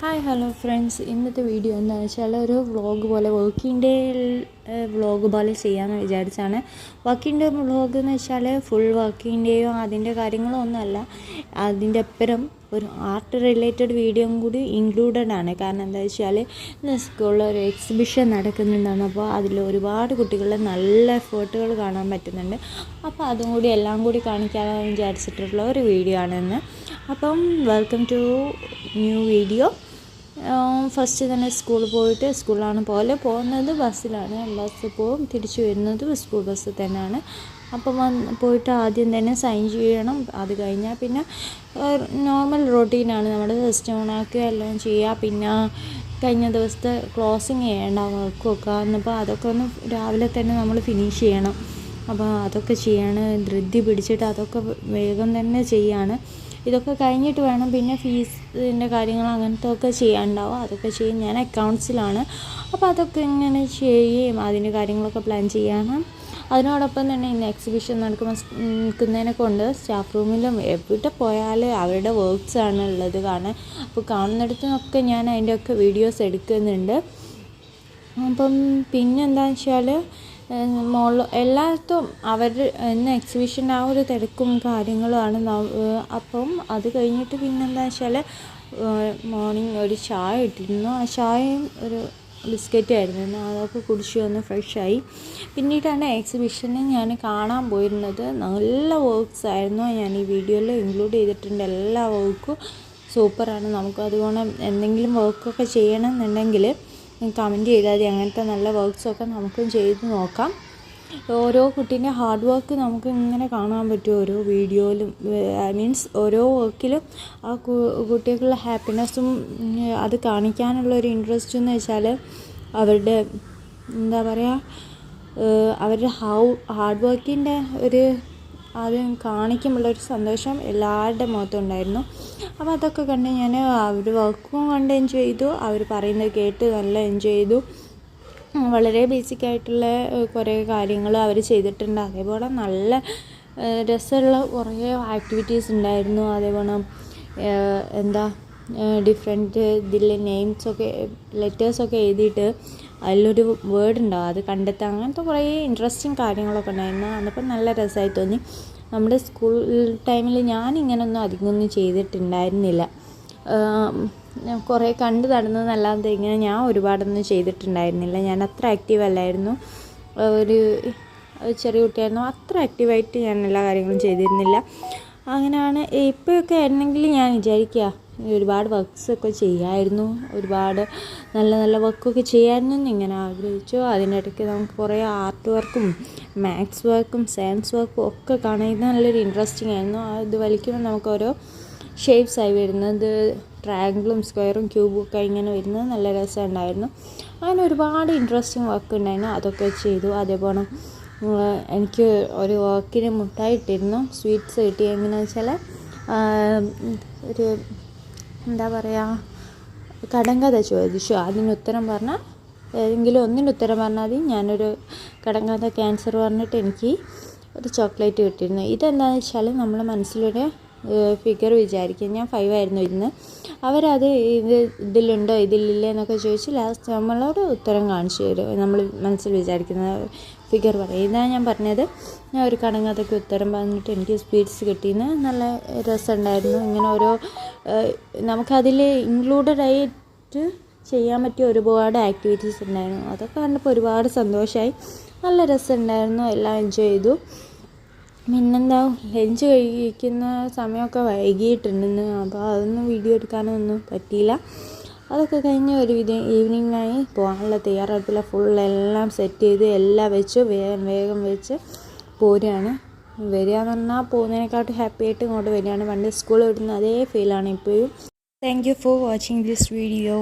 Hi hello friends, ഇന്നത്തെ video എന്താണെന്ന് വെച്ചാൽ ഒരു വ്ളോഗ് പോലെ വർക്കിംഗ് ഡേ വ്ളോഗ് പോലെ ചെയ്യാമെന്ന് വിചാരിച്ചാണ്. വർക്കിംഗ് ഡേ വ്ളോഗ് എന്ന് വെച്ചാൽ ഫുൾ വർക്കിംഗ് ഡേയോ അതിൻ്റെ കാര്യങ്ങളോ ഒന്നുമല്ല, അതിൻ്റെ അപ്പുറം ഒരു ആർട്ട് റിലേറ്റഡ് വീഡിയോയും കൂടി ഇൻക്ലൂഡഡ് ആണ്. കാരണം എന്താ വെച്ചാൽ ഇന്ന് സ്കൂളിൽ ഒരു എക്സിബിഷൻ നടക്കുന്നുണ്ടാണ്. അപ്പോൾ അതിൽ ഒരുപാട് കുട്ടികളുടെ നല്ല എഫേർട്ടുകൾ കാണാൻ പറ്റുന്നുണ്ട്. അപ്പോൾ അതും കൂടി എല്ലാം കൂടി കാണിക്കാമെന്ന് വിചാരിച്ചിട്ടുള്ള ഒരു വീഡിയോ ആണെന്ന്. അപ്പം welcome to new video. First തന്നെ സ്കൂളിൽ പോയിട്ട് സ്കൂളിലാണ് പോകുന്നത് ബസ്സിലാണ്. ബസ് പോവും, തിരിച്ചു വരുന്നത് സ്കൂൾ ബസ് തന്നെയാണ്. അപ്പം പോയിട്ട് ആദ്യം തന്നെ സൈൻ ചെയ്യണം. അത് കഴിഞ്ഞാൽ പിന്നെ നോർമൽ റൊട്ടീനാണ്. നമ്മൾ ജസ്റ്റ് ഓണാക്കുക എല്ലാം ചെയ്യുക. പിന്നെ കഴിഞ്ഞ ദിവസത്തെ ക്ലോസിങ് ചെയ്യേണ്ട വർക്കൊക്കെ വന്നപ്പോൾ അതൊക്കെ ഒന്ന് രാവിലെ തന്നെ നമ്മൾ ഫിനിഷ് ചെയ്യണം. അപ്പോൾ അതൊക്കെ ചെയ്യാണ്, ധൃതി പിടിച്ചിട്ട് അതൊക്കെ വേഗം തന്നെ ചെയ്യാണ്. ഇതൊക്കെ കഴിഞ്ഞിട്ട് വേണം പിന്നെ ഫീസിൻ്റെ കാര്യങ്ങൾ അങ്ങനത്തെ ഒക്കെ ചെയ്യാനുണ്ടാവും. അതൊക്കെ ചെയ്യും. ഞാൻ അക്കൗണ്ട്സിലാണ്. അപ്പോൾ അതൊക്കെ ഇങ്ങനെ ചെയ്യും, അതിൻ്റെ കാര്യങ്ങളൊക്കെ പ്ലാൻ ചെയ്യണം. അതിനോടൊപ്പം തന്നെ ഇന്ന് എക്സിബിഷൻ നിൽക്കുന്നതിനെ കൊണ്ട് സ്റ്റാഫ് റൂമിലും എവിടെ പോയാലും അവരുടെ വർക്ക്സാണ് ഉള്ളത് കാണാൻ. അപ്പോൾ കാണുന്നിടത്തുനിന്നൊക്കെ ഞാൻ അതിൻ്റെയൊക്കെ വീഡിയോസ് എടുക്കുന്നുണ്ട്. അപ്പം പിന്നെന്താണെന്ന് വെച്ചാൽ എല്ലായിടത്തും അവർ ഇന്ന് എക്സിബിഷൻ്റെ ആ ഒരു തിരക്കും കാര്യങ്ങളുമാണ്. അപ്പം അത് കഴിഞ്ഞിട്ട് പിന്നെന്താണെന്ന് വെച്ചാൽ മോർണിംഗ് ഒരു ചായ ഇട്ടിരുന്നു. ആ ചായയും ഒരു ബിസ്ക്കറ്റായിരുന്നു. അതൊക്കെ കുടിച്ച് വന്ന് ഫ്രഷായി. പിന്നീടാണ് എക്സിബിഷന് ഞാൻ കാണാൻ പോയിരുന്നത്. നല്ല വർക്ക്സ് ആയിരുന്നു. ഞാൻ ഈ വീഡിയോയിൽ ഇൻക്ലൂഡ് ചെയ്തിട്ടുണ്ട്. എല്ലാ വർക്കും സൂപ്പറാണ്. നമുക്ക് അതുകൊണ്ട് എന്തെങ്കിലും വർക്കൊക്കെ ചെയ്യണം എന്നുണ്ടെങ്കിൽ കമൻറ്റ് ചെയ്താൽ മതി. അങ്ങനത്തെ നല്ല വർക്ക്സൊക്കെ നമുക്കും ചെയ്ത് നോക്കാം. ഓരോ കുട്ടീൻ്റെ ഹാർഡ് വർക്ക് നമുക്ക് ഇങ്ങനെ കാണാൻ പറ്റും ഓരോ വീഡിയോയിലും. മീൻസ് ഓരോ വർക്കിലും ആ കുട്ടികളുടെ ഹാപ്പിനെസ്സും അത് കാണിക്കാനുള്ളൊരു ഇൻട്രസ്റ്റ് എന്ന് വെച്ചാൽ അവരുടെ എന്താ പറയുക, അവരുടെ ഹാർഡ് വർക്കിൻ്റെ ഒരു അത് കാണിക്കുമ്പോഴൊരു സന്തോഷം എല്ലാവരുടെ മുഖത്തുണ്ടായിരുന്നു. അപ്പോൾ അതൊക്കെ കണ്ട് ഞാൻ അവർ വർക്കും കണ്ട് എൻജോയ് ചെയ്തു. അവർ പറയുന്നത് കേട്ട് നല്ല എൻജോയ് ചെയ്തു. വളരെ ബേസിക്കായിട്ടുള്ള കുറേ കാര്യങ്ങൾ അവർ ചെയ്തിട്ടുണ്ട്. അതേപോലെ നല്ല രസമുള്ള കുറേ ആക്ടിവിറ്റീസ് ഉണ്ടായിരുന്നു. അതേപോലെ ഡിഫറെൻറ്റ് ഇതിൽ നെയിംസൊക്കെ ലെറ്റേഴ്സൊക്കെ എഴുതിയിട്ട് അതിലൊരു വേർഡ് ഉണ്ടാവും, അത് കണ്ടെത്തുക. അങ്ങനത്തെ കുറേ ഇൻട്രസ്റ്റിംഗ് കാര്യങ്ങളൊക്കെ ഉണ്ടായിരുന്നു. അതപ്പോൾ നല്ല രസമായി തോന്നി. നമ്മുടെ സ്കൂൾ ടൈമിൽ ഞാനിങ്ങനൊന്നും അധികമൊന്നും ചെയ്തിട്ടുണ്ടായിരുന്നില്ല. കുറേ കണ്ട് നടന്നതല്ലാതെ ഇങ്ങനെ ഞാൻ ഒരുപാടൊന്നും ചെയ്തിട്ടുണ്ടായിരുന്നില്ല. ഞാൻ അത്ര ആക്റ്റീവ് അല്ലായിരുന്നു. ഒരു ചെറിയ കുട്ടിയായിരുന്നു. അത്ര ആക്റ്റീവായിട്ട് ഞാൻ എല്ലാ കാര്യങ്ങളും ചെയ്തിരുന്നില്ല. അങ്ങനെയാണ്. ഇപ്പോഴൊക്കെ ആയിരുന്നെങ്കിൽ ഞാൻ വിചാരിക്കുക ഒരുപാട് വർക്ക്സൊക്കെ ചെയ്യാമായിരുന്നു, ഒരുപാട് നല്ല നല്ല വർക്കൊക്കെ ചെയ്യാമായിരുന്നു എന്നിങ്ങനെ ആഗ്രഹിച്ചു. അതിനിടയ്ക്ക് നമുക്ക് കുറേ ആർട്ട് വർക്കും മാത്സ് വർക്കും സയൻസ് വർക്കും ഒക്കെ കാണാൻ ഇത് നല്ലൊരു ഇൻട്രസ്റ്റിംഗ് ആയിരുന്നു. ഇത് വലിക്കുമ്പോൾ നമുക്ക് ഓരോ ഷേപ്സായി വരുന്നത്, ട്രയാങ്കിളും സ്ക്വയറും ക്യൂബും ഒക്കെ ഇങ്ങനെ വരുന്നത് നല്ല രസമുണ്ടായിരുന്നു. അങ്ങനെ ഒരുപാട് ഇൻട്രസ്റ്റിംഗ് വർക്ക് ഉണ്ടായിരുന്നു. അതൊക്കെ ചെയ്തു. അതേപോലെ എനിക്ക് ഒരു വർക്കിന് മുട്ടായി ഇട്ടിരുന്നു. സ്വീറ്റ്സ് കിട്ടി. എങ്ങനെയാണെന്ന് വെച്ചാൽ ഒരു എന്താ പറയുക, കടങ്കഥ ചോദിച്ചു. അതിന് ഉത്തരം പറഞ്ഞാൽ ഏതെങ്കിലും ഒന്നിൻ്റെ ഉത്തരം പറഞ്ഞാൽ മതി. ഞാനൊരു കടങ്കഥ ക്യാൻസർ പറഞ്ഞിട്ട് എനിക്ക് ഒരു ചോക്ലേറ്റ് കിട്ടിയിരുന്നു. ഇതെന്താണെന്ന് വെച്ചാൽ നമ്മളെ മനസ്സിലൊരു ഫിഗർ വിചാരിക്കും. ഞാൻ 5 ആയിരുന്നു ഇരുന്ന്. അവരത് ഇതിലുണ്ടോ ഇതിലില്ലേ എന്നൊക്കെ ചോദിച്ച് ലാസ്റ്റ് നമ്മളോട് ഉത്തരം കാണിച്ചു തരും. നമ്മൾ മനസ്സിൽ വിചാരിക്കുന്ന ഫിഗർ പറയും. ഇതാണ് ഞാൻ പറഞ്ഞത്. ഞാൻ ഒരു കടങ്കഥയ്ക്ക് ഉത്തരം പറഞ്ഞിട്ട് എനിക്ക് സ്വീറ്റ്സ് കിട്ടിയെന്ന്. നല്ല രസമുണ്ടായിരുന്നു. ഇങ്ങനെ ഓരോ നമുക്കതിൽ ഇൻക്ലൂഡഡ് ആയിട്ട് ചെയ്യാൻ പറ്റിയ ഒരുപാട് ആക്ടിവിറ്റീസ് ഉണ്ടായിരുന്നു. അതൊക്കെ കണ്ടപ്പോൾ ഒരുപാട് സന്തോഷമായി. നല്ല രസമുണ്ടായിരുന്നു. എല്ലാം എൻജോയ് ചെയ്തു. പിന്നെന്താ, ലഞ്ച് കഴിക്കുന്ന സമയമൊക്കെ വൈകിയിട്ടുണ്ടെന്ന്. അപ്പോൾ അതൊന്നും വീഡിയോ എടുക്കാനൊന്നും പറ്റിയില്ല. അതൊക്കെ കഴിഞ്ഞ് ഒരു ഈവനിങ്ങായി പോകാനുള്ള തയ്യാറെടുപ്പില്ല. എല്ലാം സെറ്റ് ചെയ്ത് എല്ലാം വെച്ച് വേഗം വെച്ച് പോരുകയാണ്. വരിക എന്ന് പറഞ്ഞാൽ പോകുന്നതിനെക്കാട്ടും ഹാപ്പി ആയിട്ട് ഇങ്ങോട്ട് വരികയാണ്. പണ്ട് സ്കൂളിൽ വിടുന്ന അതേ ഫീലാണ് ഇപ്പോഴും. Thank you for watching this video.